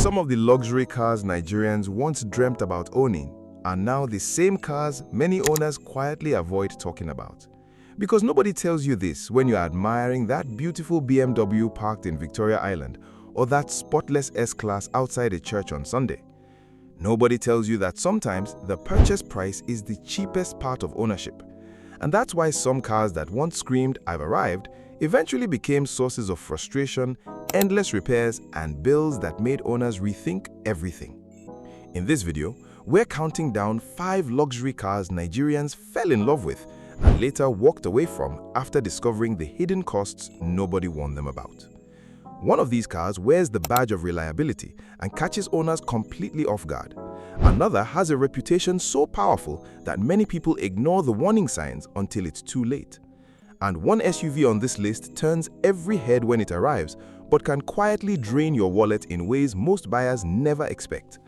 Some of the luxury cars Nigerians once dreamt about owning are now the same cars many owners quietly avoid talking about. Because nobody tells you this when you're admiring that beautiful BMW parked in Victoria Island or that spotless S-Class outside a church on Sunday. Nobody tells you that sometimes the purchase price is the cheapest part of ownership. And that's why some cars that once screamed, "I've arrived," eventually became sources of frustration, endless repairs, and bills that made owners rethink everything. In this video, we're counting down 5 luxury cars Nigerians fell in love with and later walked away from after discovering the hidden costs nobody warned them about. One of these cars wears the badge of reliability and catches owners completely off guard. Another has a reputation so powerful that many people ignore the warning signs until it's too late. And one SUV on this list turns every head when it arrives, but can quietly drain your wallet in ways most buyers never expect.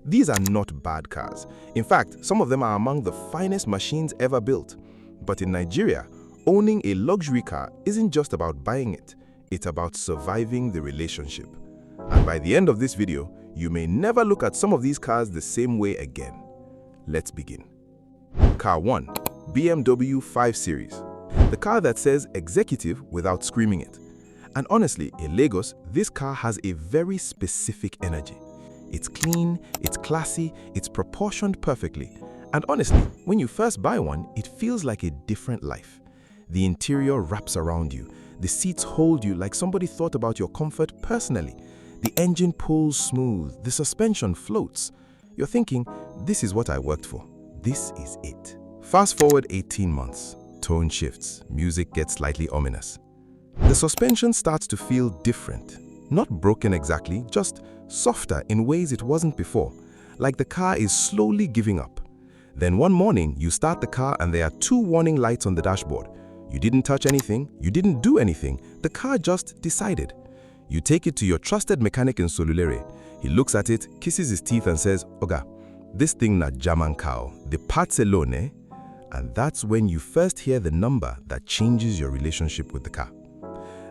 These are not bad cars. In fact, some of them are among the finest machines ever built. But in Nigeria, owning a luxury car isn't just about buying it, it's about surviving the relationship. And by the end of this video, you may never look at some of these cars the same way again. Let's begin. Car 1. BMW 5 Series. The car that says executive without screaming it. And honestly, in Lagos, this car has a very specific energy. It's clean, it's classy, it's proportioned perfectly. And honestly, when you first buy one, it feels like a different life. The interior wraps around you. The seats hold you like somebody thought about your comfort personally. The engine pulls smooth, the suspension floats. You're thinking, this is what I worked for. This is it. Fast forward 18 months. Tone shifts, music gets slightly ominous. The suspension starts to feel different. Not broken exactly, just softer in ways it wasn't before. Like the car is slowly giving up. Then one morning, you start the car and there are 2 warning lights on the dashboard. You didn't touch anything, you didn't do anything, the car just decided. You take it to your trusted mechanic in Solulere. He looks at it, kisses his teeth and says, "Oga, this thing na German cow, the parts alone, eh?" And that's when you first hear the number that changes your relationship with the car.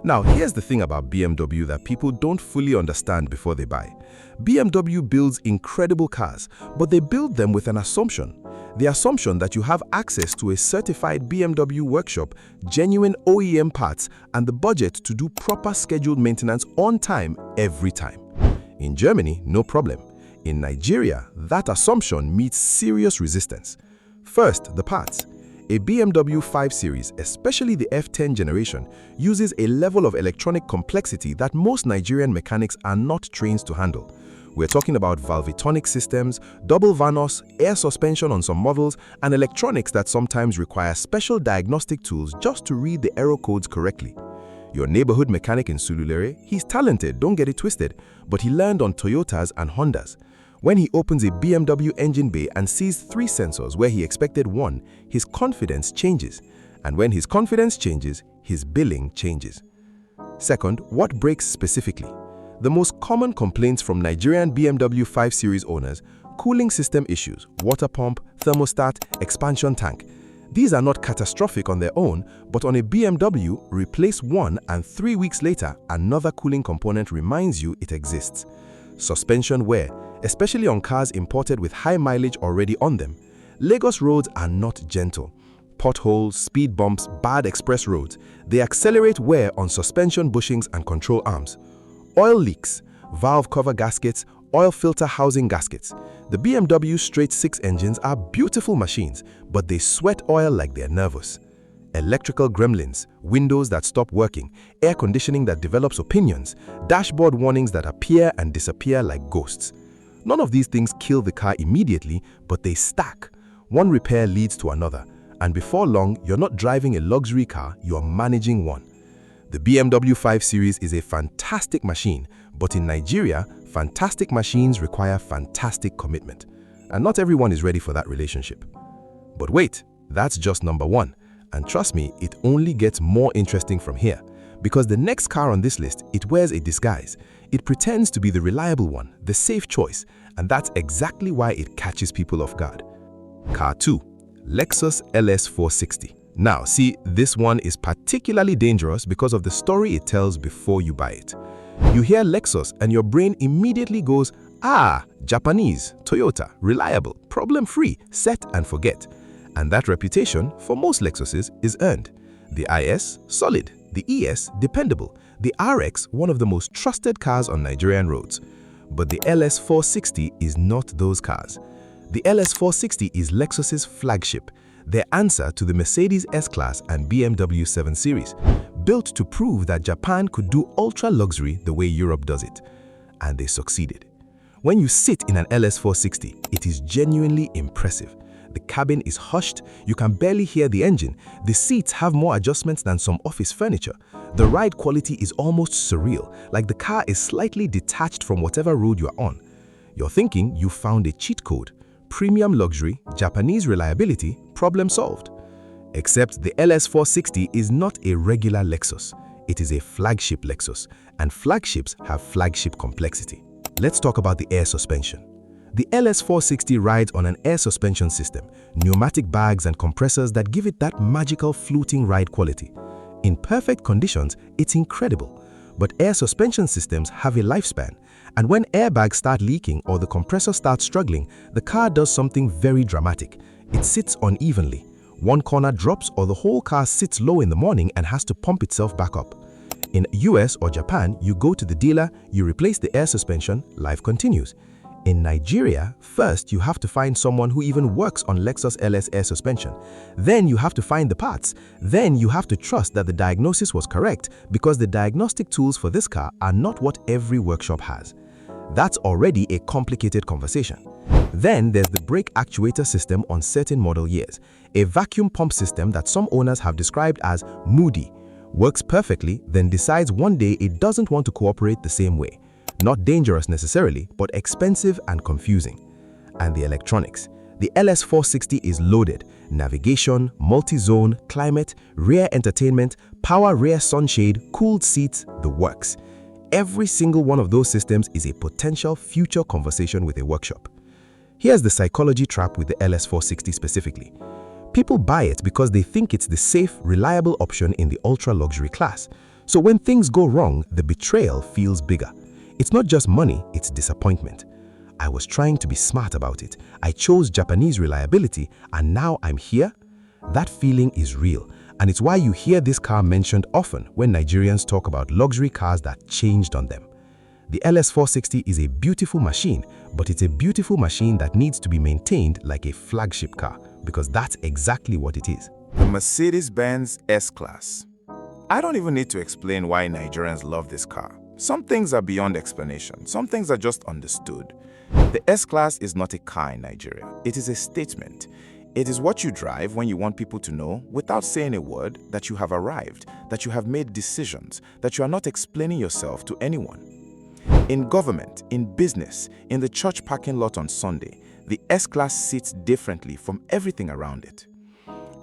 Now, here's the thing about BMW that people don't fully understand before they buy. BMW builds incredible cars, but they build them with an assumption. The assumption that you have access to a certified BMW workshop, genuine OEM parts, and the budget to do proper scheduled maintenance on time every time. In Germany, no problem. In Nigeria, that assumption meets serious resistance. First, the parts. A BMW 5 Series, especially the F10 generation, uses a level of electronic complexity that most Nigerian mechanics are not trained to handle. We're talking about valvetonic systems, double vanos, air suspension on some models, and electronics that sometimes require special diagnostic tools just to read the error codes correctly. Your neighborhood mechanic in Sululere, he's talented, don't get it twisted, but he learned on Toyotas and Hondas. When he opens a BMW engine bay and sees 3 sensors where he expected 1, his confidence changes. And when his confidence changes, his billing changes. Second, what breaks specifically? The most common complaints from Nigerian BMW 5 Series owners: cooling system issues, water pump, thermostat, expansion tank. These are not catastrophic on their own, but on a BMW, replace one and 3 weeks later, another cooling component reminds you it exists. Suspension wear, especially on cars imported with high mileage already on them. Lagos roads are not gentle. Potholes, speed bumps, bad express roads. They accelerate wear on suspension bushings and control arms. Oil leaks, valve cover gaskets, oil filter housing gaskets. The BMW straight 6 engines are beautiful machines, but they sweat oil like they're nervous. Electrical gremlins, windows that stop working, air conditioning that develops opinions, dashboard warnings that appear and disappear like ghosts. None of these things kill the car immediately, but they stack. One repair leads to another, and before long, you're not driving a luxury car, you're managing one. The BMW 5 Series is a fantastic machine, but in Nigeria, fantastic machines require fantastic commitment. And not everyone is ready for that relationship. But wait, that's just number 1. And trust me, it only gets more interesting from here. Because the next car on this list, it wears a disguise. It pretends to be the reliable one, the safe choice, and that's exactly why it catches people off guard. Car 2. Lexus LS 460. Now, see, this one is particularly dangerous because of the story it tells before you buy it. You hear Lexus and your brain immediately goes, ah, Japanese, Toyota, reliable, problem-free, set and forget. And that reputation, for most Lexuses, is earned. The IS, solid. The ES, dependable. The RX, one of the most trusted cars on Nigerian roads. But the LS 460 is not those cars. The LS 460 is Lexus's flagship, their answer to the Mercedes S-Class and BMW 7 Series, built to prove that Japan could do ultra-luxury the way Europe does it. And they succeeded. When you sit in an LS 460, it is genuinely impressive. The cabin is hushed, you can barely hear the engine, the seats have more adjustments than some office furniture. The ride quality is almost surreal, like the car is slightly detached from whatever road you are on. You're thinking you found a cheat code. Premium luxury, Japanese reliability, problem solved. Except the LS 460 is not a regular Lexus. It is a flagship Lexus, and flagships have flagship complexity. Let's talk about the air suspension. The LS 460 rides on an air suspension system, pneumatic bags and compressors that give it that magical floating ride quality. In perfect conditions, it's incredible. But air suspension systems have a lifespan, and when airbags start leaking or the compressor starts struggling, the car does something very dramatic. It sits unevenly. One corner drops or the whole car sits low in the morning and has to pump itself back up. In US or Japan, you go to the dealer, you replace the air suspension, life continues. In Nigeria, first you have to find someone who even works on Lexus LS air suspension. Then you have to find the parts. Then you have to trust that the diagnosis was correct because the diagnostic tools for this car are not what every workshop has. That's already a complicated conversation. Then there's the brake actuator system on certain model years, a vacuum pump system that some owners have described as moody. Works perfectly, then decides one day it doesn't want to cooperate the same way. Not dangerous necessarily, but expensive and confusing. And the electronics. The LS 460 is loaded. Navigation, multi-zone, climate, rear entertainment, power rear sunshade, cooled seats, the works. Every single one of those systems is a potential future conversation with a workshop. Here's the psychology trap with the LS 460 specifically. People buy it because they think it's the safe, reliable option in the ultra-luxury class. So when things go wrong, the betrayal feels bigger. It's not just money, it's disappointment. I was trying to be smart about it. I chose Japanese reliability and now I'm here? That feeling is real, and it's why you hear this car mentioned often when Nigerians talk about luxury cars that changed on them. The LS 460 is a beautiful machine, but it's a beautiful machine that needs to be maintained like a flagship car, because that's exactly what it is. The Mercedes-Benz S-Class. I don't even need to explain why Nigerians love this car. Some things are beyond explanation, some things are just understood. The S-Class is not a car in Nigeria, it is a statement. It is what you drive when you want people to know, without saying a word, that you have arrived, that you have made decisions, that you are not explaining yourself to anyone. In government, in business, in the church parking lot on Sunday, the S-Class sits differently from everything around it.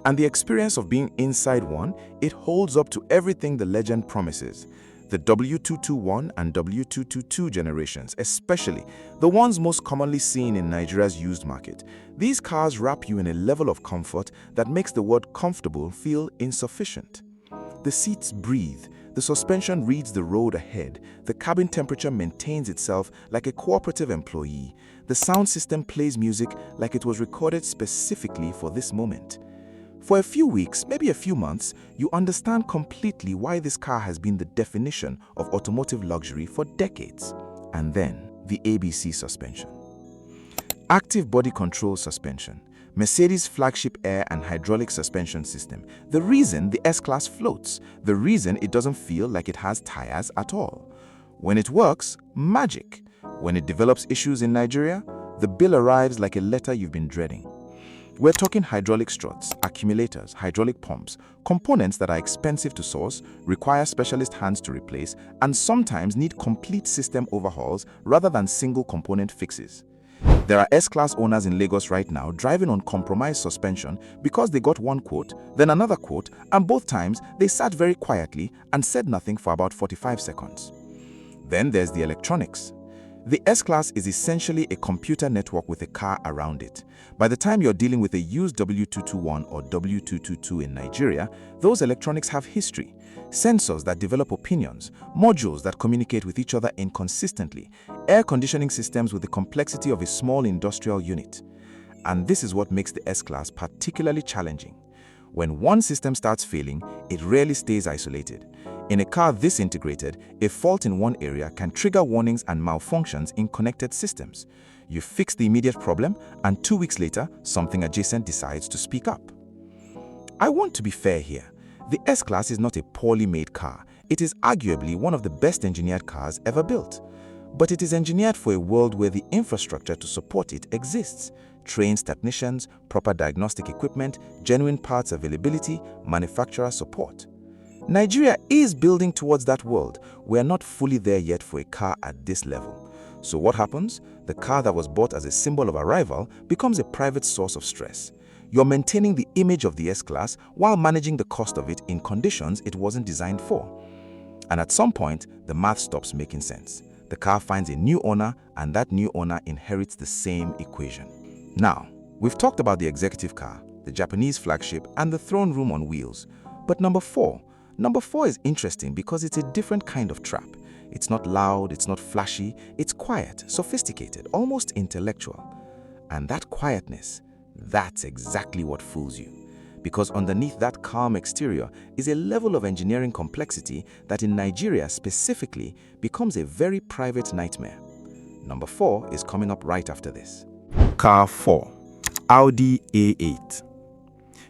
And the experience of being inside one, it holds up to everything the legend promises. The W221 and W222 generations, especially the ones most commonly seen in Nigeria's used market, these cars wrap you in a level of comfort that makes the word comfortable feel insufficient. The seats breathe, the suspension reads the road ahead, the cabin temperature maintains itself like a cooperative employee, the sound system plays music like it was recorded specifically for this moment. For a few weeks, maybe a few months, you understand completely why this car has been the definition of automotive luxury for decades. And then, the ABC suspension. Active body control suspension, Mercedes' flagship air and hydraulic suspension system, the reason the S-Class floats, the reason it doesn't feel like it has tires at all. When it works, magic. When it develops issues in Nigeria, the bill arrives like a letter you've been dreading. We're talking hydraulic struts, accumulators, hydraulic pumps, components that are expensive to source, require specialist hands to replace, and sometimes need complete system overhauls rather than single component fixes. There are S-Class owners in Lagos right now driving on compromised suspension because they got one quote, then another quote, and both times they sat very quietly and said nothing for about 45 seconds. Then there's the electronics. The S-Class is essentially a computer network with a car around it. By the time you're dealing with a used W221 or W222 in Nigeria, those electronics have history. Sensors that develop opinions, modules that communicate with each other inconsistently, air conditioning systems with the complexity of a small industrial unit. And this is what makes the S-Class particularly challenging. When one system starts failing, it rarely stays isolated. In a car this integrated, a fault in one area can trigger warnings and malfunctions in connected systems. You fix the immediate problem, and 2 weeks later, something adjacent decides to speak up. I want to be fair here. The S-Class is not a poorly made car. It is arguably one of the best engineered cars ever built. But it is engineered for a world where the infrastructure to support it exists. Trained technicians, proper diagnostic equipment, genuine parts availability, manufacturer support. Nigeria is building towards that world. We are not fully there yet for a car at this level. So what happens? The car that was bought as a symbol of arrival becomes a private source of stress. You're maintaining the image of the S-Class while managing the cost of it in conditions it wasn't designed for. And at some point, the math stops making sense. The car finds a new owner, and that new owner inherits the same equation. Now, we've talked about the executive car, the Japanese flagship, and the throne room on wheels. But number four is interesting because it's a different kind of trap. It's not loud, it's not flashy, it's quiet, sophisticated, almost intellectual. And that quietness, that's exactly what fools you. Because underneath that calm exterior is a level of engineering complexity that in Nigeria specifically becomes a very private nightmare. Number 4 is coming up right after this. Car 4. Audi A8.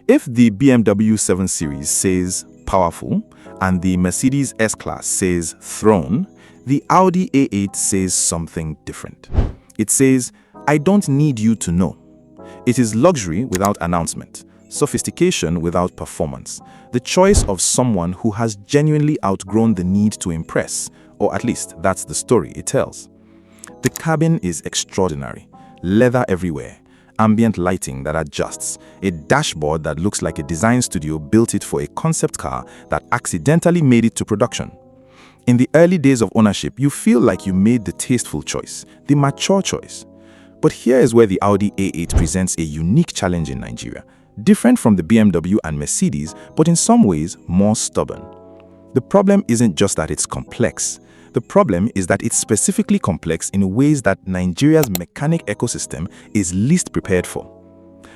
If the BMW 7 Series says powerful and the Mercedes S-Class says throne, the Audi A8 says something different. It says, I don't need you to know. It is luxury without announcement, sophistication without performance, the choice of someone who has genuinely outgrown the need to impress, or at least that's the story it tells. The cabin is extraordinary, leather everywhere, ambient lighting that adjusts, a dashboard that looks like a design studio built it for a concept car that accidentally made it to production. In the early days of ownership, you feel like you made the tasteful choice, the mature choice. But here is where the Audi A8 presents a unique challenge in Nigeria, different from the BMW and Mercedes, but in some ways more stubborn. The problem isn't just that it's complex. The problem is that it's specifically complex in ways that Nigeria's mechanic ecosystem is least prepared for.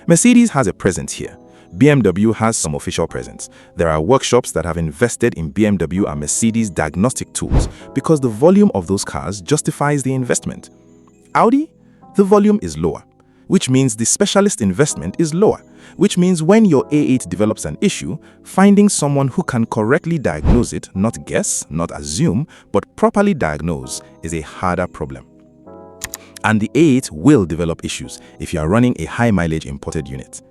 Mercedes has a presence here. BMW has some official presence. There are workshops that have invested in BMW and Mercedes diagnostic tools because the volume of those cars justifies the investment. Audi? The volume is lower, which means the specialist investment is lower, which means when your A8 develops an issue, finding someone who can correctly diagnose it, not guess, not assume, but properly diagnose, is a harder problem. And the A8 will develop issues if you are running a high-mileage imported unit.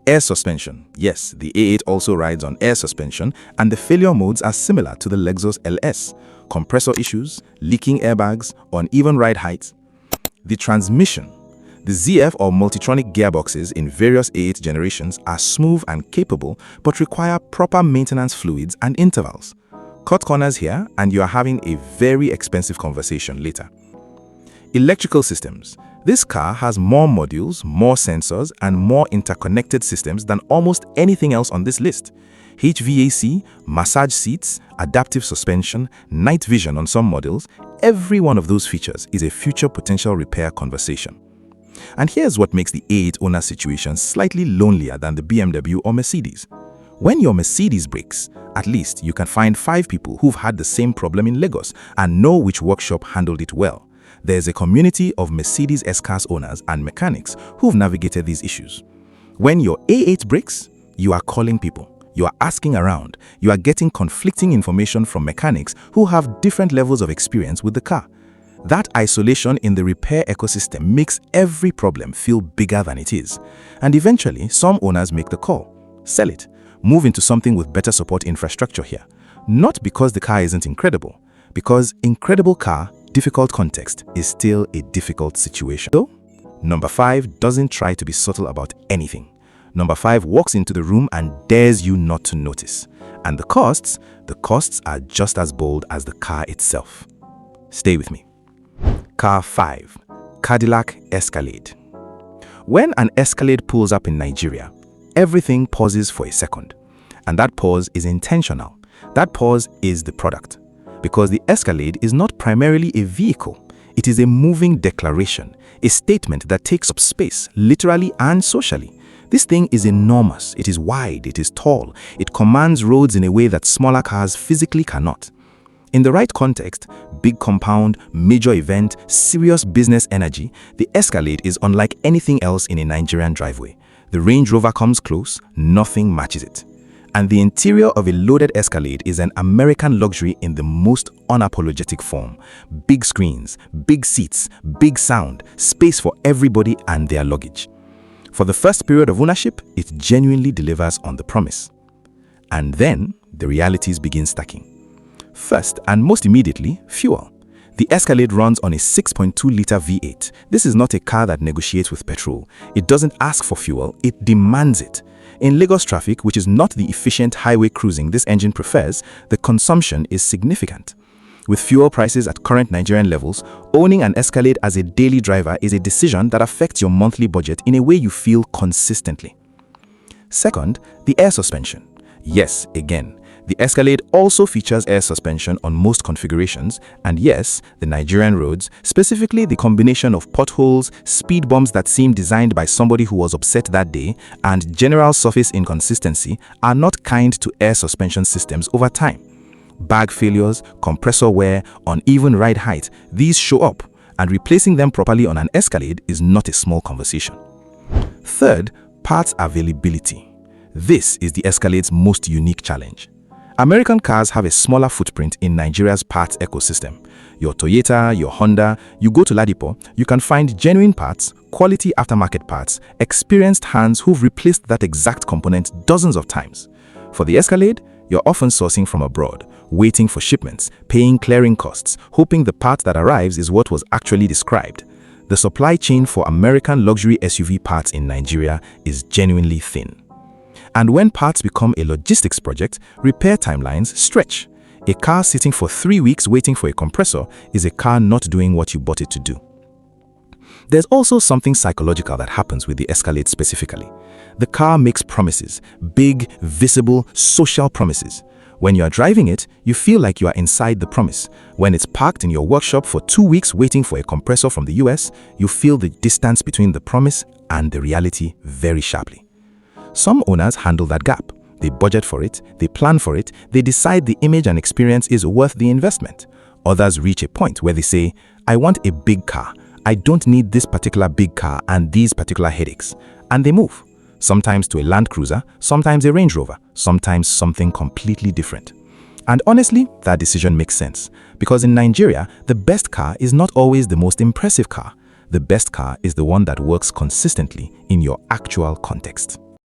Air suspension. Yes, the A8 also rides on air suspension, and the failure modes are similar to the Lexus LS. Compressor issues, leaking airbags, uneven ride heights. The transmission. The ZF or Multitronic gearboxes in various A8 generations are smooth and capable, but require proper maintenance fluids and intervals. Cut corners here, and you are having a very expensive conversation later. Electrical systems. This car has more modules, more sensors, and more interconnected systems than almost anything else on this list. HVAC, massage seats, adaptive suspension, night vision on some models, every one of those features is a future potential repair conversation. And here's what makes the A8 owner situation slightly lonelier than the BMW or Mercedes. When your Mercedes breaks, at least you can find 5 people who've had the same problem in Lagos and know which workshop handled it well. There's a community of Mercedes S-Class owners and mechanics who've navigated these issues. When your A8 breaks, you are calling people. You are asking around. You are getting conflicting information from mechanics who have different levels of experience with the car. That isolation in the repair ecosystem makes every problem feel bigger than it is. And eventually, some owners make the call. Sell it. Move into something with better support infrastructure here. Not because the car isn't incredible. Because incredible car, difficult context is still a difficult situation. So, number 5 doesn't try to be subtle about anything. Number 5 walks into the room and dares you not to notice. And the costs are just as bold as the car itself. Stay with me. Car 5. Cadillac Escalade. When an Escalade pulls up in Nigeria, everything pauses for a second. And that pause is intentional. That pause is the product. Because the Escalade is not primarily a vehicle. It is a moving declaration, a statement that takes up space, literally and socially. This thing is enormous. It is wide. It is tall. It commands roads in a way that smaller cars physically cannot. In the right context, big compound, major event, serious business energy, the Escalade is unlike anything else in a Nigerian driveway. The Range Rover comes close, nothing matches it. And the interior of a loaded Escalade is an American luxury in the most unapologetic form. Big screens, big seats, big sound, space for everybody and their luggage. For the first period of ownership, it genuinely delivers on the promise. And then, the realities begin stacking. First, and most immediately, fuel. The Escalade runs on a 6.2-liter V8. This is not a car that negotiates with petrol. It doesn't ask for fuel, it demands it. In Lagos traffic, which is not the efficient highway cruising this engine prefers, the consumption is significant. With fuel prices at current Nigerian levels, owning an Escalade as a daily driver is a decision that affects your monthly budget in a way you feel consistently. Second, the air suspension. Yes, again, the Escalade also features air suspension on most configurations, and yes, the Nigerian roads, specifically the combination of potholes, speed bumps that seem designed by somebody who was upset that day, and general surface inconsistency are not kind to air suspension systems over time. Bag failures, compressor wear, uneven ride height, these show up, and replacing them properly on an Escalade is not a small conversation. Third, parts availability. This is the Escalade's most unique challenge. American cars have a smaller footprint in Nigeria's parts ecosystem. Your Toyota, your Honda, you go to Ladipo, you can find genuine parts, quality aftermarket parts, experienced hands who've replaced that exact component dozens of times. For the Escalade, you're often sourcing from abroad, waiting for shipments, paying clearing costs, hoping the part that arrives is what was actually described. The supply chain for American luxury SUV parts in Nigeria is genuinely thin. And when parts become a logistics project, repair timelines stretch. A car sitting for 3 weeks waiting for a compressor is a car not doing what you bought it to do. There's also something psychological that happens with the Escalade specifically. The car makes promises, big, visible, social promises. When you are driving it, you feel like you are inside the promise. When it's parked in your workshop for 2 weeks waiting for a compressor from the US, you feel the distance between the promise and the reality very sharply. Some owners handle that gap. They budget for it, they plan for it, they decide the image and experience is worth the investment. Others reach a point where they say, I want a big car. I don't need this particular big car and these particular headaches. And they move. Sometimes to a Land Cruiser, sometimes a Range Rover, sometimes something completely different. And honestly, that decision makes sense. Because in Nigeria, the best car is not always the most impressive car. The best car is the one that works consistently in your actual context.